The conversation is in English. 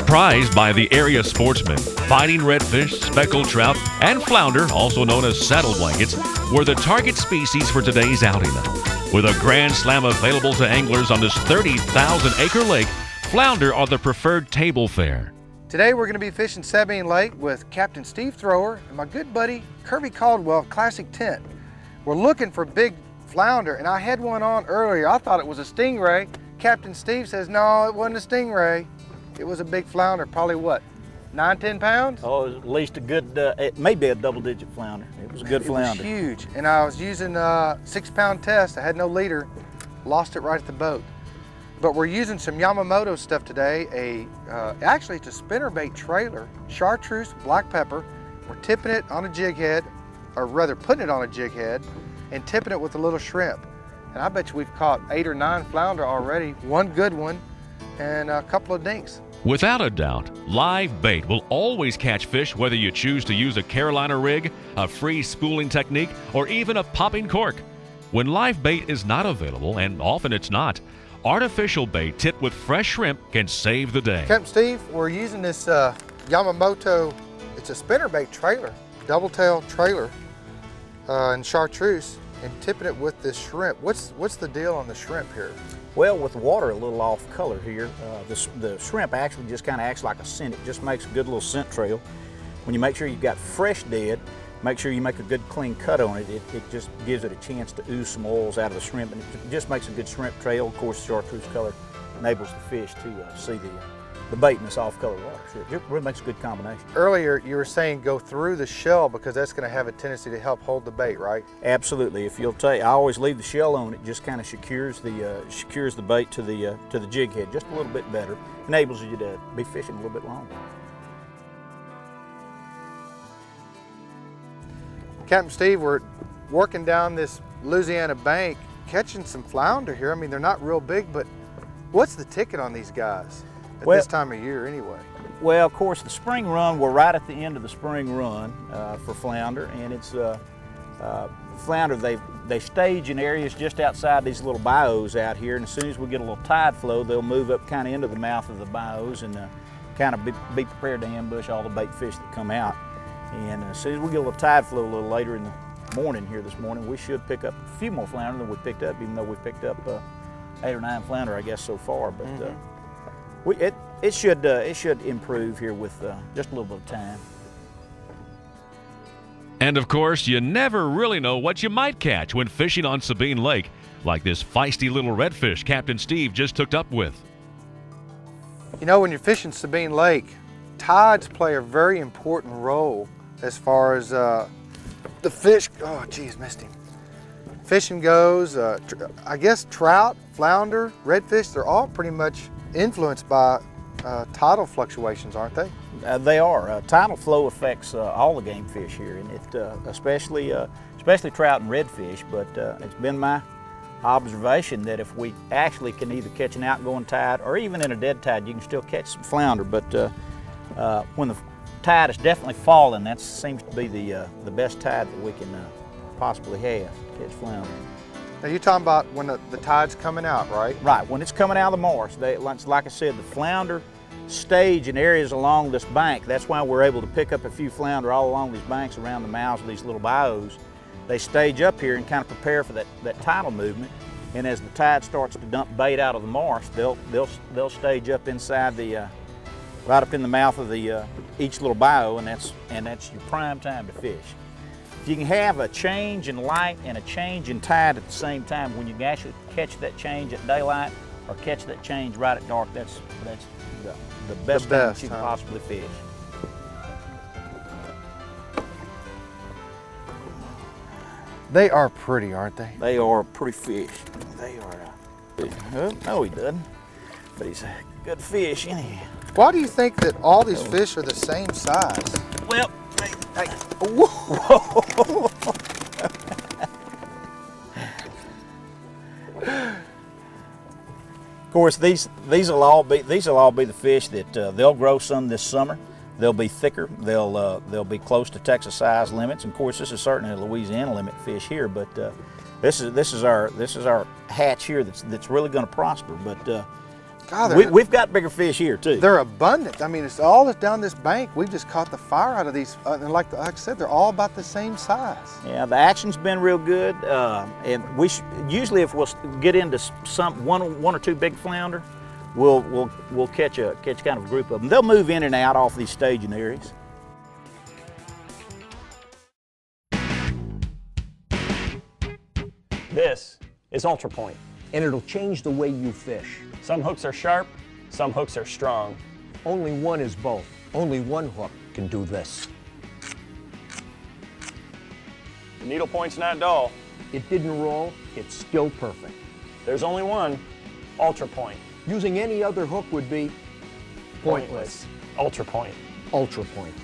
Prized by the area sportsmen, fighting redfish, speckled trout, and flounder, also known as saddle blankets, were the target species for today's outing. With a grand slam available to anglers on this 30,000-acre lake, flounder are the preferred table fare. Today we're going to be fishing Sabine Lake with Captain Steve Thrower and my good buddy Kirby Cladwell, Classic Tent. We're looking for big flounder, and I had one on earlier. I thought it was a stingray. Captain Steve says, no, it wasn't a stingray. It was a big flounder, probably what, 9-10 pounds? Oh, it was at least a good, it may be a double-digit flounder. It was a good flounder. It was huge, and I was using a 6-pound test. I had no leader, lost it right at the boat. But we're using some Yamamoto stuff today. Actually, it's a spinnerbait trailer, chartreuse, black pepper. We're tipping it on a jig head, or rather putting it on a jig head, and tipping it with a little shrimp. And I bet you we've caught 8 or 9 flounder already, one good one, and a couple of dinks. Without a doubt, live bait will always catch fish whether you choose to use a Carolina rig, a free spooling technique, or even a popping cork. When live bait is not available, and often it's not, artificial bait tipped with fresh shrimp can save the day. Captain Steve, we're using this Yamamoto, it's a spinnerbait trailer, double tail trailer, and chartreuse, and tipping it with this shrimp. What's the deal on the shrimp here? Well, with the water a little off color here, the shrimp actually just kind of acts like a scent. It just makes a good little scent trail. When you make sure you've got fresh dead, make sure you make a good clean cut on it. It just gives it a chance to ooze some oils out of the shrimp, and it just makes a good shrimp trail. Of course, the chartreuse color enables the fish to see the bait in this off-color water. So it really makes a good combination. Earlier, you were saying go through the shell because that's going to have a tendency to help hold the bait, right? Absolutely. If you'll take, I always leave the shell on. It just kind of secures the bait to the jig head just a little bit better. Enables you to be fishing a little bit longer. Captain Steve, we're working down this Louisiana bank, catching some flounder here. I mean, they're not real big, but what's the ticket on these guys at this time of year anyway? Well, of course, the spring run, we're right at the end of the spring run for flounder, and it's flounder, they stage in areas just outside these little bayous out here, and as soon as we get a little tide flow, they'll move up kind of into the mouth of the bayous and kind of be prepared to ambush all the bait fish that come out. And as soon as we get a little tide flow a little later in the morning here this morning, we should pick up a few more flounder than we picked up, even though we picked up 8 or 9 flounder, I guess, so far. But it should improve here with just a little bit of time. And of course, you never really know what you might catch when fishing on Sabine Lake, like this feisty little redfish Captain Steve just hooked up with. You know, when you're fishing Sabine Lake, tides play a very important role as far as the fish, oh geez, missed him. Fishing goes, I guess trout, flounder, redfish, they're all pretty much influenced by tidal fluctuations, aren't they? They are. Tidal flow affects all the game fish here, and it especially trout and redfish. But it's been my observation that if we actually can either catch an outgoing tide or even in a dead tide, you can still catch some flounder. But when the tide is definitely falling, that seems to be the best tide that we can possibly have to catch flounder. Now you're talking about when the tide's coming out, right? Right, when it's coming out of the marsh. Like I said, the flounder stage in areas along this bank. That's why we're able to pick up a few flounder all along these banks around the mouths of these little bayous. They stage up here and kind of prepare for that tidal movement. And as the tide starts to dump bait out of the marsh, they'll stage up inside right up in the mouth of each little bayou, and that's your prime time to fish. If you can have a change in light and a change in tide at the same time, when you can actually catch that change at daylight or catch that change right at dark, that's the best time you can possibly fish. They are pretty, aren't they? They are pretty fish. They are. No, he doesn't. But he's a good fish, isn't he? Why do you think that all these fish are the same size? Well, Whoa. Of course, these will all be the fish that they'll grow some this summer. They'll be thicker. They'll be close to Texas size limits. And of course, this is certainly a Louisiana limit fish here. But this is our hatch here that's really going to prosper. But God, we've got bigger fish here too. They're abundant. I mean, it's all down this bank. We've just caught the fire out of these. And like I said, they're all about the same size. Yeah, the action's been real good. And we usually, if we'll get into one or two big flounder, we'll catch kind of a group of them. They'll move in and out off these staging areas. This is Ultra Point. And it'll change the way you fish. Some hooks are sharp, some hooks are strong. Only one is both. Only one hook can do this. The needle point's not dull. It didn't roll, it's still perfect. There's only one, Ultra Point. Using any other hook would be pointless. Ultra Point. Ultra Point.